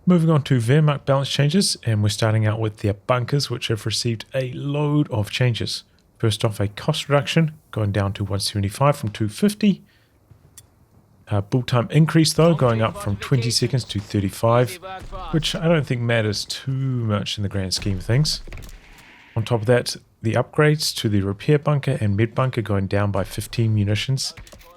Moving on to Wehrmacht balance changes, and we're starting out with their bunkers, which have received a load of changes. First off, a cost reduction, going down to 175 from 250. Build time increase though, going up from 20 seconds to 35, which I don't think matters too much in the grand scheme of things. On top of that, the upgrades to the repair bunker and mid bunker going down by 15 munitions,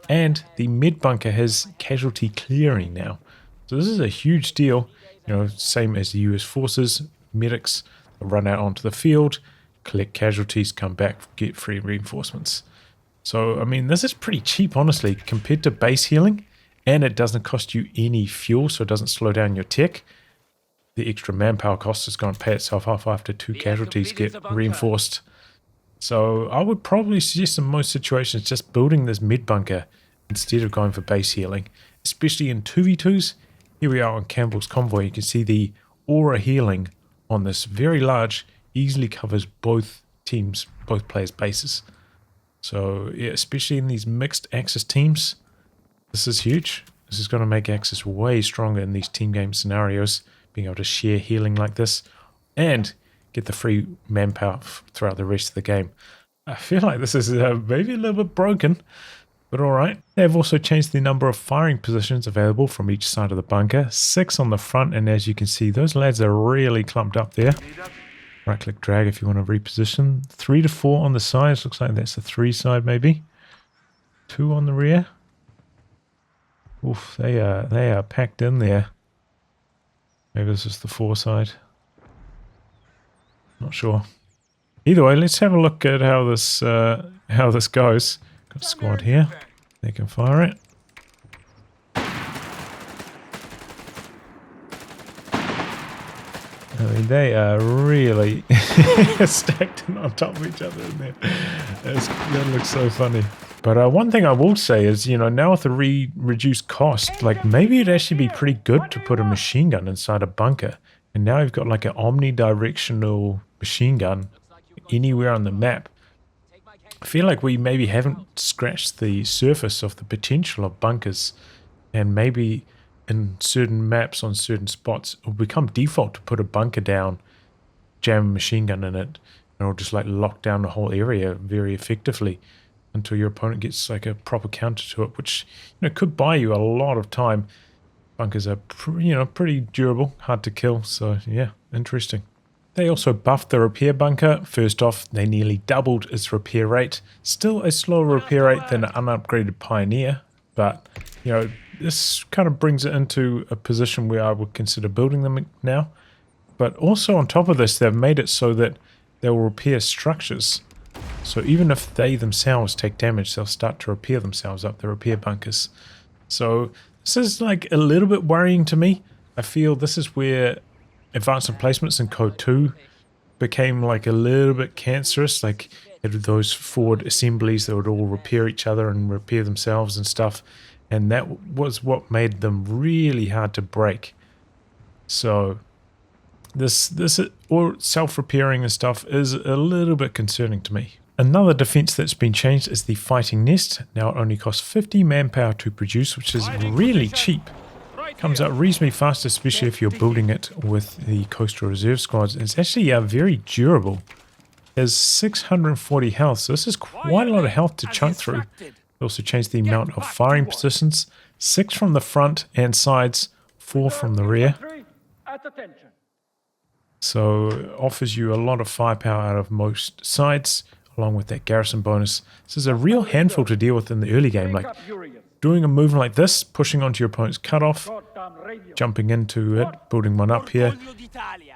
and the mid bunker has casualty clearing now. So this is a huge deal, you know, same as the US forces, medics run out onto the field, collect casualties, come back, get free reinforcements. So, I mean, this is pretty cheap, honestly, compared to base healing, and it doesn't cost you any fuel, so it doesn't slow down your tech. The extra manpower cost is going to pay itself off after 2 casualties get reinforced. So, I would probably suggest in most situations just building this mid-bunker instead of going for base healing, especially in 2v2s. Here we are on Campbell's Convoy. You can see the aura healing on this very large, easily covers both teams, both players' bases. So, yeah, especially in these mixed Axis teams, this is huge. This is going to make Axis way stronger in these team game scenarios, being able to share healing like this, and get the free manpower throughout the rest of the game. I feel like this is maybe a little bit broken, but alright. They've also changed the number of firing positions available from each side of the bunker. 6 on the front, and as you can see, those lads are really clumped up there. Right click drag if you want to reposition. 3 to 4 on the sides. Looks like that's the 3 side maybe. 2 on the rear. Oof, they are packed in there. Maybe this is the 4 side. Not sure. Either way, let's have a look at how this goes. Got a squad here. They can fire it. I mean, they are really stacked on top of each other in there. That looks so funny. But one thing I will say is, you know, now with the reduced cost, like maybe it'd actually be pretty good to put a machine gun inside a bunker. And now you've got like an omnidirectional machine gun anywhere on the map. I feel like we maybe haven't scratched the surface of the potential of bunkers, and maybe in certain maps on certain spots it'll become default to put a bunker down, jam a machine gun in it, and it'll just like lock down the whole area very effectively until your opponent gets like a proper counter to it, which, you know, could buy you a lot of time. Bunkers are pretty durable, hard to kill, so yeah, interesting. They also buffed the repair bunker. First off, they nearly doubled its repair rate. Still a slower repair rate than an unupgraded Pioneer, but, you know, this kind of brings it into a position where I would consider building them now. But also on top of this, they've made it so that they will repair structures. So even if they themselves take damage, they'll start to repair themselves up, the repair bunkers. So this is like a little bit worrying to me. I feel this is where advanced emplacements in Code 2 became like a little bit cancerous. Like those forward assemblies that would all repair each other and repair themselves and stuff. And that was what made them really hard to break. So this or self-repairing and stuff is a little bit concerning to me. Another defense that's been changed is the fighting nest. Now it only costs 50 manpower to produce, which is really cheap. Comes out reasonably fast, especially if you're building it with the coastal reserve squads. It's actually very durable. There's 640 health, so this is quite a lot of health to chunk through. They also changed the amount of firing positions. 6 from the front and sides, 4 from the rear. So offers you a lot of firepower out of most sides, along with that garrison bonus. This is a real handful to deal with in the early game. Like doing a move like this, pushing onto your opponent's cutoff, jumping into it, building one up here,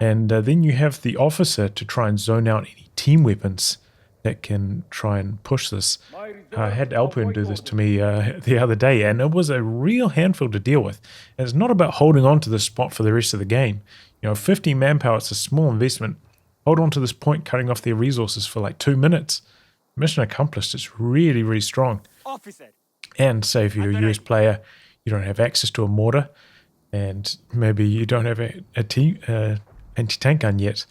and then you have the officer to try and zone out any team weapons that can try and push this. I had Alpern do this to me the other day, and it was a real handful to deal with. And it's not about holding on to this spot for the rest of the game. You know, 50 manpower, it's a small investment. Hold on to this point, cutting off their resources for like 2 minutes. Mission accomplished. It's really, really strong. And say if you're a US player, you don't have access to a mortar, and maybe you don't have a anti-tank gun yet.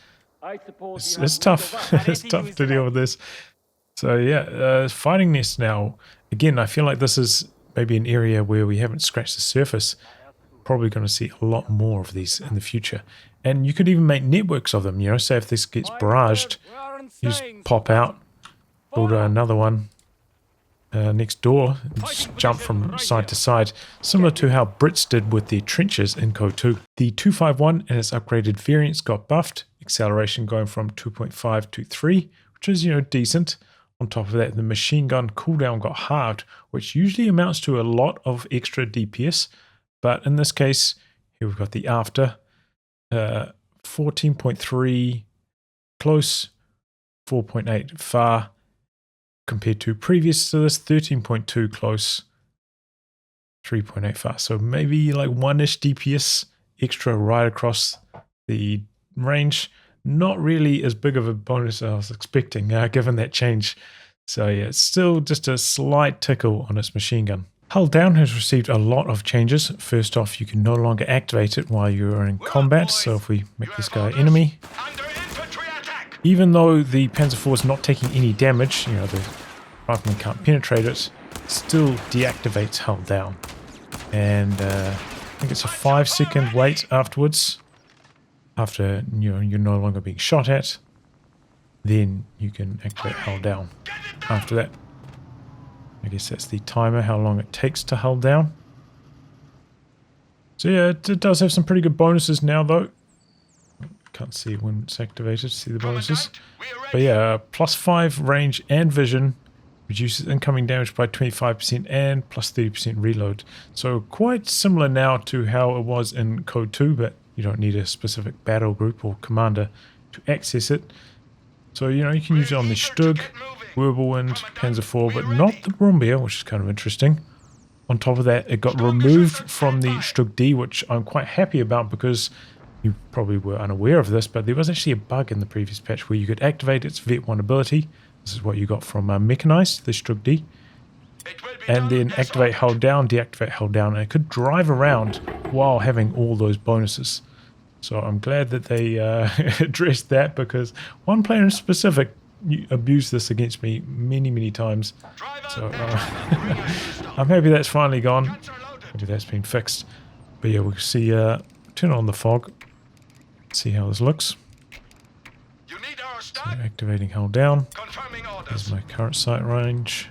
It's tough. It's tough to deal with this. So yeah, fighting nest now. Again, I feel like this is maybe an area where we haven't scratched the surface. probably going to see a lot more of these in the future. And you could even make networks of them, you know, say if this gets barraged, you just pop out, build another one next door, and just jump from side to side, similar to how Brits did with the trenches in COH3. The 251 and its upgraded variants got buffed, acceleration going from 2.5 to 3, which is, you know, decent. On top of that, the machine gun cooldown got halved, which usually amounts to a lot of extra DPS, but in this case, here we've got the after, 14.3 close, 4.8 far, compared to previous to this, 13.2 close, 3.8 far. So maybe like 1-ish DPS extra right across the range. Not really as big of a bonus as I was expecting, given that change. So yeah, it's still just a slight tickle on its machine gun. Hull down has received a lot of changes. First off, you can no longer activate it while you are in combat. So if we make this guy enemy, even though the Panzer IV is not taking any damage, you know, the rifleman can't penetrate it, still deactivates hull down. And I think it's a 5-second wait afterwards. After you're no longer being shot at, then you can activate hull down. After that, I guess that's the timer, how long it takes to hull down. So yeah, it does have some pretty good bonuses now though. Can't see when it's activated, see the bonuses. But yeah, +5 range and vision, reduces incoming damage by 25% and +30% reload. So quite similar now to how it was in COH3, but you don't need a specific battle group or commander to access it. So, you know, you can use it on the Stug, Wirbelwind, Panzer IV, but not the Brummbar, which is kind of interesting. On top of that, it got removed from the Stug D, which I'm quite happy about because you probably were unaware of this, but there was actually a bug in the previous patch where you could activate its Vet 1 ability. This is what you got from Mechanized, the Stug D. And then activate, hold down, deactivate, hold down, and it could drive around while having all those bonuses. So I'm glad that they addressed that, because one player in specific abused this against me many times. So I'm happy that's finally gone. Maybe that's been fixed. But yeah, we'll see, turn on the fog, see how this looks. So activating, hold down. Here's my current sight range.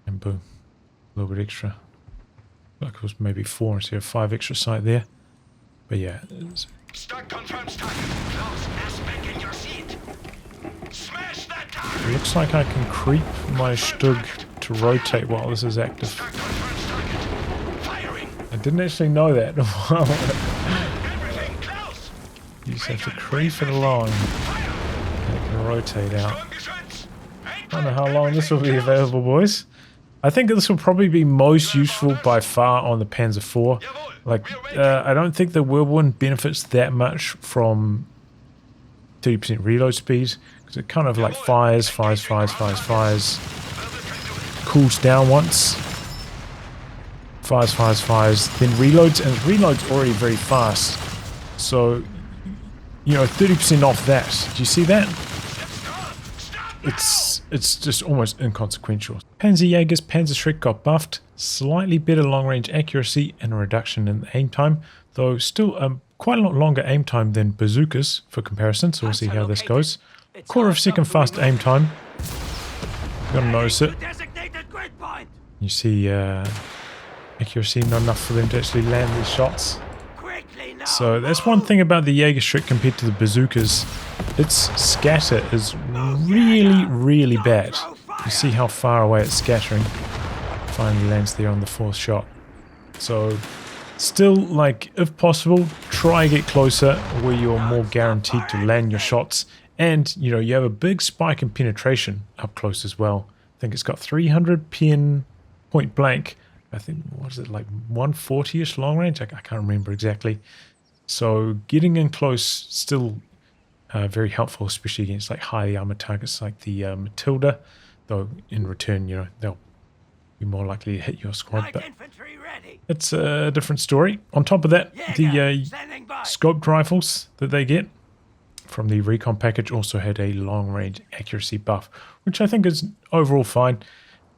And boom, a little bit extra. Like it was maybe 4 instead of 5 extra sight there. But yeah, it looks like I can creep my Stug to rotate while this is active. I didn't actually know that. You just have to creep it along and it can rotate out. I don't know how long this will be available, boys. I think this will probably be most useful by far on the Panzer IV. Like, I don't think the Whirlwind benefits that much from 30% reload speed, because it kind of like fires, cools down once, fires, then reloads, and reloads already very fast. So, you know, 30% off that. Do you see that? It's just almost inconsequential. Panzer Jagers, Panzer Schreck got buffed, slightly better long range accuracy and a reduction in aim time, though still quite a lot longer aim time than bazookas for comparison, so we'll see how this goes. Quarter of a second faster aim time. You gotta notice it. You see accuracy not enough for them to actually land these shots. So that's one thing about the Jaeger Schreck compared to the bazookas. Its scatter is really bad. You see how far away it's scattering. Finally lands there on the 4th shot. So still, like, if possible, try get closer where you're more guaranteed to land your shots. And, you know, you have a big spike in penetration up close as well. I think it's got 300 pen point blank. I think, what is it, like 140-ish long range? I can't remember exactly. So getting in close still very helpful, especially against like high armor targets like the Matilda. Though in return, you know, they'll be more likely to hit your squad. But it's a different story. On top of that, the scoped rifles that they get from the recon package also had a long-range accuracy buff, which I think is overall fine.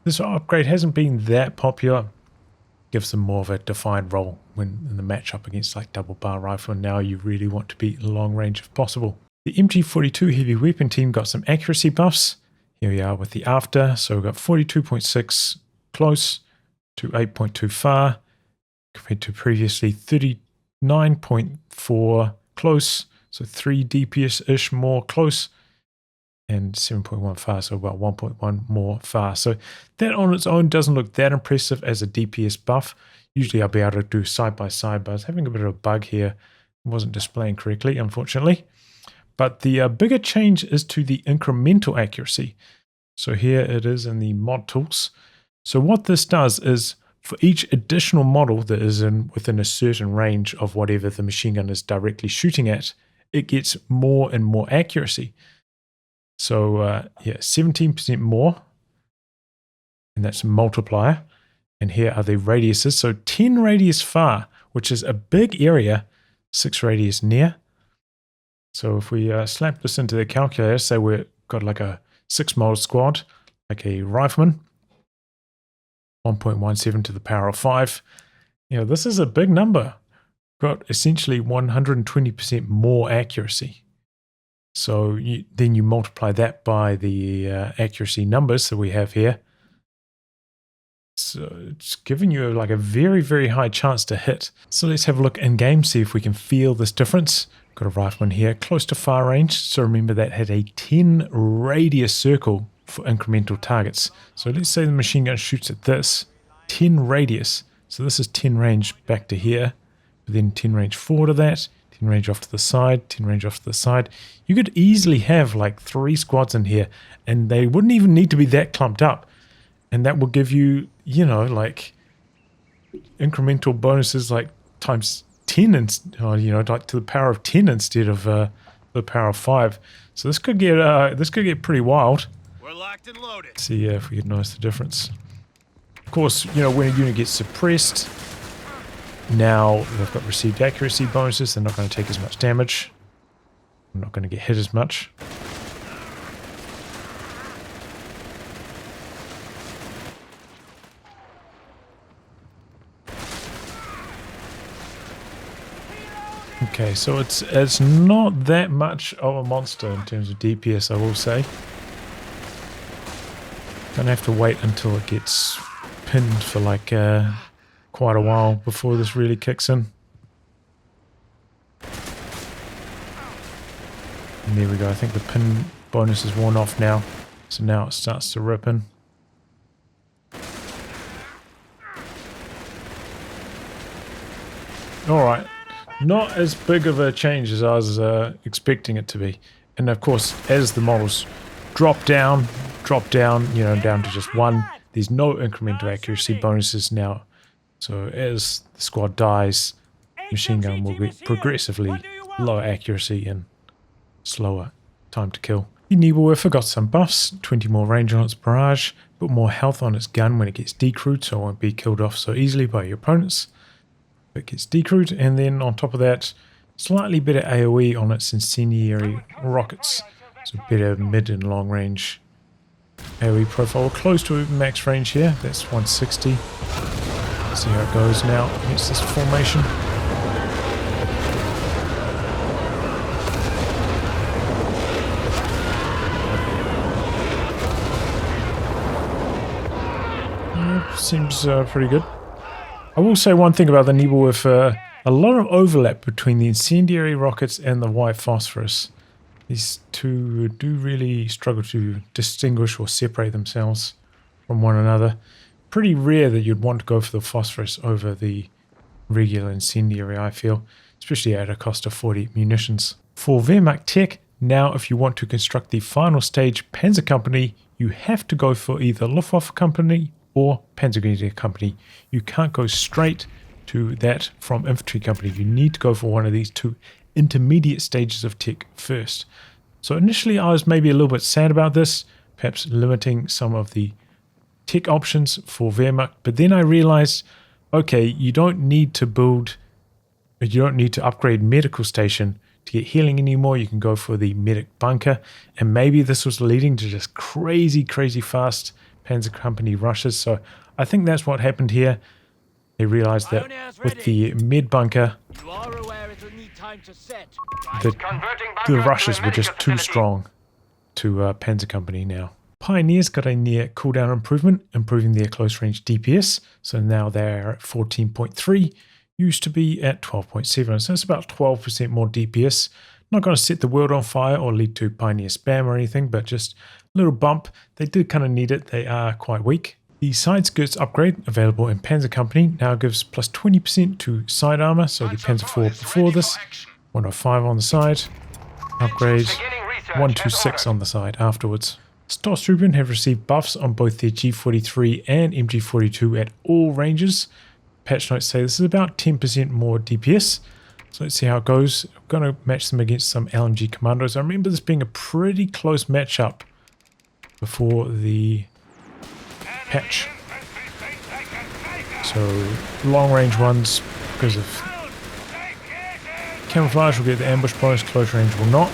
This upgrade hasn't been that popular. Gives them more of a defined role when in the matchup against like double bar rifle, and now you really want to be long range if possible. The MG42 heavy weapon team got some accuracy buffs. Here we are with the after, so we've got 42.6 close to 8.2 far, compared to previously 39.4 close, so 3 DPS-ish more close, and 7.1 far, so about 1.1 more far. So that on its own doesn't look that impressive as a DPS buff. Usually I'll be able to do side by side, but I was having a bit of a bug here. It wasn't displaying correctly, unfortunately. But the bigger change is to the incremental accuracy. So here it is in the mod tools. So what this does is for each additional model that is within a certain range of whatever the machine gun is directly shooting at, it gets more and more accuracy. So yeah, 17% more, and that's a multiplier. And here are the radiuses. So 10 radius far, which is a big area, 6 radius near. So if we slap this into the calculator, say we've got like a 6 model squad, like a rifleman, 1.17 to the power of 5. You know, this is a big number. Got essentially 120% more accuracy. So then you multiply that by the accuracy numbers that we have here. So it's giving you like a very, very high chance to hit. So let's have a look in game, see if we can feel this difference. Got a rifleman here, close to far range. So remember that had a 10 radius circle for incremental targets. So let's say the machine gun shoots at this, 10 radius. So this is 10 range back to here, but then 10 range forward of that. 10 range off to the side, 10 range off to the side. You could easily have like 3 squads in here, and they wouldn't even need to be that clumped up. And that will give you, you know, like incremental bonuses like times 10, and you know, like to the power of 10 instead of the power of 5. So this could get pretty wild. We're locked and loaded. Let's see if we can notice the difference. Of course, you know, when a unit gets suppressed, now they've got received accuracy bonuses. They're not going to take as much damage. I'm not going to get hit as much. Okay, so it's not that much of a monster in terms of DPS, I will say. Gonna have to wait until it gets pinned for like quite a while before this really kicks in. And there we go. I think the pin bonus is worn off now, so now it starts to rip in. Alright, not as big of a change as I was expecting it to be. And of course, as the models drop down, you know, down to just 1, there's no incremental accuracy bonuses now. So as the squad dies, machine gun will get progressively lower accuracy and slower time to kill. The Nebelwerfer got some buffs, 20 more range on its barrage, but more health on its gun when it gets decrewed, so it won't be killed off so easily by your opponents. It gets decrewed, and then on top of that, slightly better AoE on its incendiary rockets, so better mid and long range AoE profile. We're close to max range here, that's 160. Let's see how it goes now against this formation. Seems pretty good. I will say one thing about the Nebelwerfer, a lot of overlap between the incendiary rockets and the white phosphorus. These two do really struggle to distinguish or separate themselves from one another. Pretty rare that you'd want to go for the phosphorus over the regular incendiary, I feel, especially at a cost of 40 munitions. For Wehrmacht tech, now if you want to construct the final stage Panzer Company, you have to go for either Luftwaffe Company or Panzergrenadier Company. You can't go straight to that from Infantry Company. You need to go for one of these 2 intermediate stages of tech first. So initially I was maybe a little bit sad about this, perhaps limiting some of the tech options for Wehrmacht, but then I realized, okay, you don't need to upgrade medical station to get healing anymore, you can go for the medic bunker. And maybe this was leading to just crazy fast Panzer Company rushes. So I think that's what happened here. They realized that with the med bunker, the rushes were just too strong to Panzer Company now. Pioneers got a near cooldown improvement, improving their close range DPS. So now they're at 14.3, used to be at 12.7. So it's about 12% more DPS. Not going to set the world on fire or lead to Pioneer spam or anything, but just a little bump. They do kind of need it. They are quite weak. The side skirts upgrade available in Panzer Company now gives plus 20% to side armor. So the Panzer IV before this, 105 on the side. Upgrade 126 on the side afterwards. Stosstruppen have received buffs on both their G43 and MG42 at all ranges. Patch notes say this is about 10% more DPS. So let's see how it goes. I'm going to match them against some LMG commandos. I remember this being a pretty close matchup before the patch. So long range ones, because of camouflage, will get the ambush bonus, close range will not.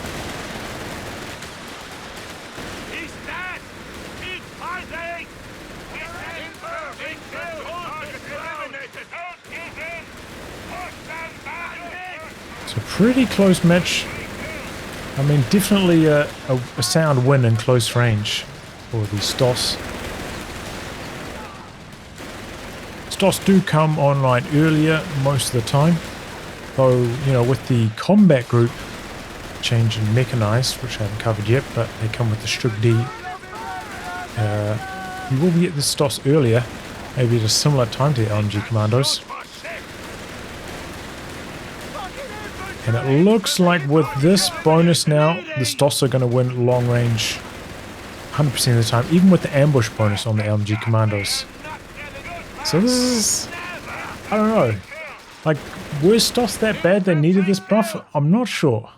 So pretty close match. I mean, definitely a sound win in close range for the Stos. Stos do come online earlier most of the time. Though, you know, with the combat group change in Mechanized, which I haven't covered yet, but they come with the Strug D. You will get the Stos earlier, maybe at a similar time to the LMG Commandos. And it looks like with this bonus now, the Stos are going to win long range 100% of the time, even with the ambush bonus on the LMG Commandos. So this is, I don't know, like, were Stos that bad they needed this buff? I'm not sure.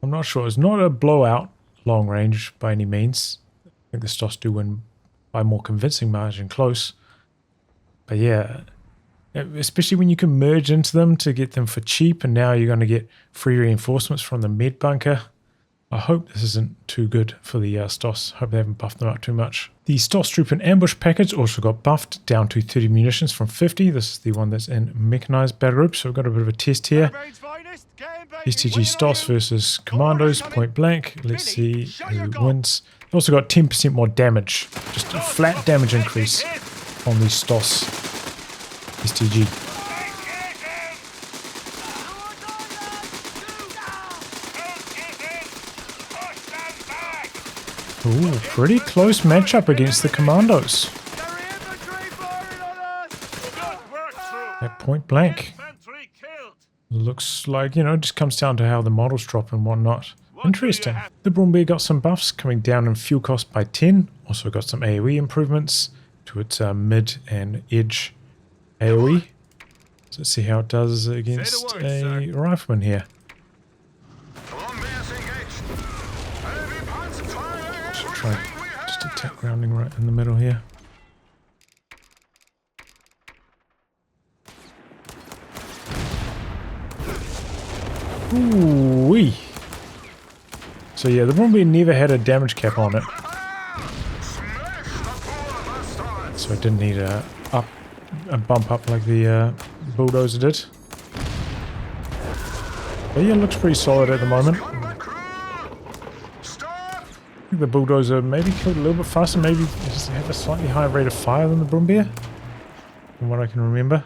I'm not sure. It's not a blowout long range by any means. I think the Stos do win by more convincing margin close. But yeah, especially when you can merge into them to get them for cheap, and now you're going to get free reinforcements from the med bunker. I hope this isn't too good for the Stos. Hope they haven't buffed them up too much. The Stosstruppen ambush package also got buffed down to 30 munitions from 50. This is the one that's in Mechanized Battlegroup, so we've got a bit of a test here. STG Stos versus Commandos, point blank. Let's see who wins. Also got 10% more damage, just a flat damage increase on the Stos STG. Ooh, pretty close matchup against the Commandos. At point blank. Looks like, you know, it just comes down to how the models drop and whatnot. Interesting. The Brummbar got some buffs, coming down in fuel cost by 10. Also got some AoE improvements to its mid and edge AoE. So let's see how it does against a rifleman here. Should try just attack grounding right in the middle here. Ooh-wee. So yeah, the Brummbar never had a damage cap on it. So it didn't need a bump up like the bulldozer did. But yeah, it looks pretty solid at the moment. I think the bulldozer maybe killed a little bit faster, maybe just have a slightly higher rate of fire than the Brummbar, from what I can remember.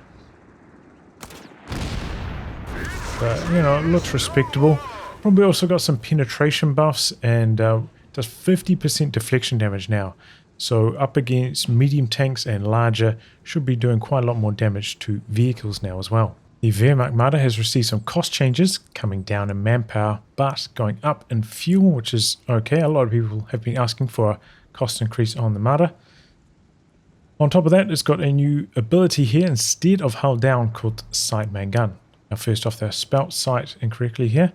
But, you know, it looks respectable. Brummbar also got some penetration buffs and does 50% deflection damage now. So up against medium tanks and larger, should be doing quite a lot more damage to vehicles now as well. The Wehrmacht Marder has received some cost changes, coming down in manpower, but going up in fuel, which is okay. A lot of people have been asking for a cost increase on the Marder. On top of that, it's got a new ability here instead of hull down called sight main gun. Now first off, they spelt sight incorrectly here.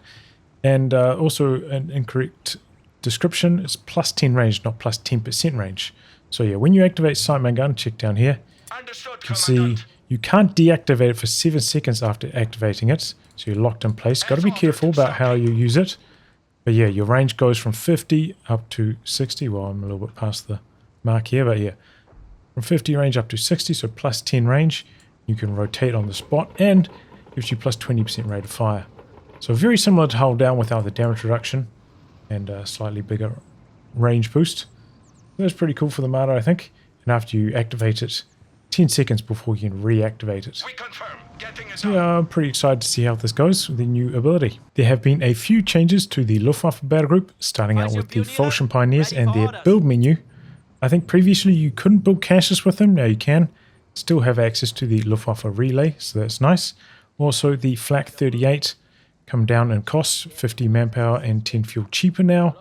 And also an incorrect description. It's plus 10 range, not plus 10% range. So yeah, when you activate sight main gun, check down here. You can see You can't deactivate it for 7 seconds after activating it, so you're locked in place. Got to be careful about how you use it. But yeah, your range goes from 50 up to 60. Well, I'm a little bit past the mark here, but yeah. From 50 range up to 60, so plus 10 range. You can rotate on the spot and gives you plus 20% rate of fire. So very similar to hold down without the damage reduction and a slightly bigger range boost. That's pretty cool for the Marder, I think. And after you activate it, 10 seconds before you can reactivate it. So yeah, I'm pretty excited to see how this goes with the new ability. There have been a few changes to the Luftwaffe Battlegroup, starting out with the Falchion Pioneers and their build menu. I think previously you couldn't build caches with them, now you can. Still have access to the Luftwaffe relay, so that's nice. Also the Flak 38 come down in costs, 50 manpower and 10 fuel cheaper now.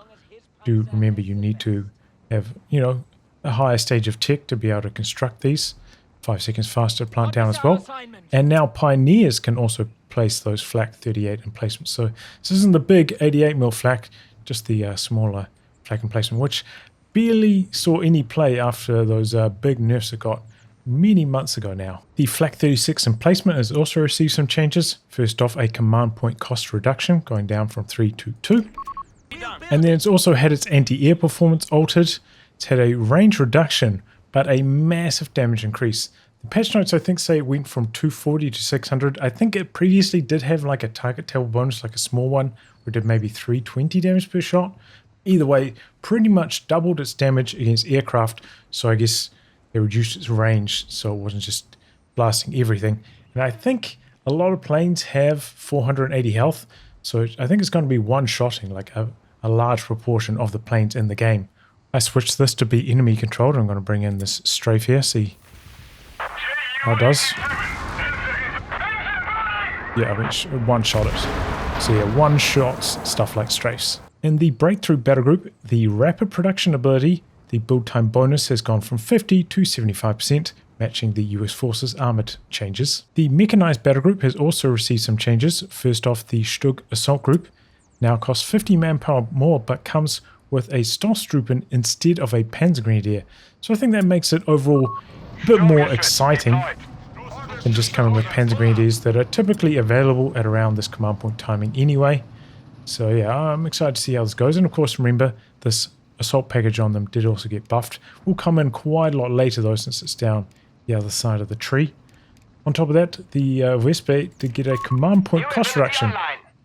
Do remember you need to have, a higher stage of tech to be able to construct these. 5 seconds faster plant down as well. And now Pioneers can also place those Flak 38 emplacements. So this isn't the big 88mm Flak, just the smaller Flak emplacement, which barely saw any play after those big nerfs it got many months ago now. The Flak 36 emplacement has also received some changes. First off, a command point cost reduction, going down from 3 to 2. And then it's also had its anti-air performance altered. It's had a range reduction, but a massive damage increase. The patch notes I think say it went from 240 to 600. I think it previously did have like a target table bonus, like a small one, where it did maybe 320 damage per shot. Either way, pretty much doubled its damage against aircraft, so I guess they reduced its range so it wasn't just blasting everything. And I think a lot of planes have 480 health, so I think it's going to be one-shotting like a large proportion of the planes in the game. I switched this to be enemy controlled. I'm going to bring in this strafe here, see how it does. Yeah, I mean, one-shot it. So yeah, one-shot stuff like strafes. In the Breakthrough Battlegroup, the Rapid Production ability, the build time bonus has gone from 50 to 75%, matching the US Forces Armoured changes. The Mechanized Battlegroup has also received some changes. First off, the Stug Assault Group now costs 50 manpower more, but comes with a Stosstruppen instead of a Panzer Grenadier. So I think that makes it overall a bit more exciting than just coming with Panzer Grenadiers that are typically available at around this command point timing anyway. So yeah, I'm excited to see how this goes. And of course, remember, this assault package on them did also get buffed. Will come in quite a lot later though, since it's down the other side of the tree. On top of that, the Westbay did get a command point cost reduction,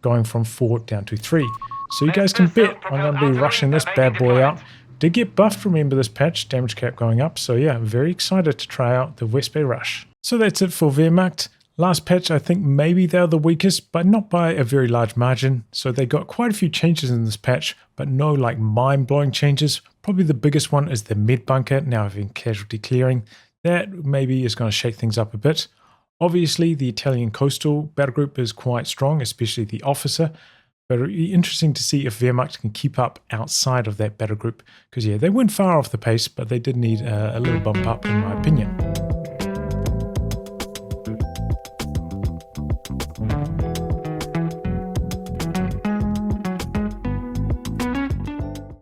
going from 4 down to 3. So you guys can bet I'm going to be rushing this bad boy out. Did get buffed, remember, this patch, damage cap going up. So yeah, very excited to try out the West Bay Rush. So that's it for Wehrmacht. Last patch, I think maybe they're the weakest, but not by a very large margin. So they got quite a few changes in this patch, but no like mind-blowing changes. Probably the biggest one is the med bunker, now having casualty clearing. That maybe is going to shake things up a bit. Obviously, the Italian coastal battlegroup is quite strong, especially the officer. But it'll be interesting to see if Wehrmacht can keep up outside of that battlegroup. Because yeah, they weren't far off the pace, but they did need a little bump up in my opinion.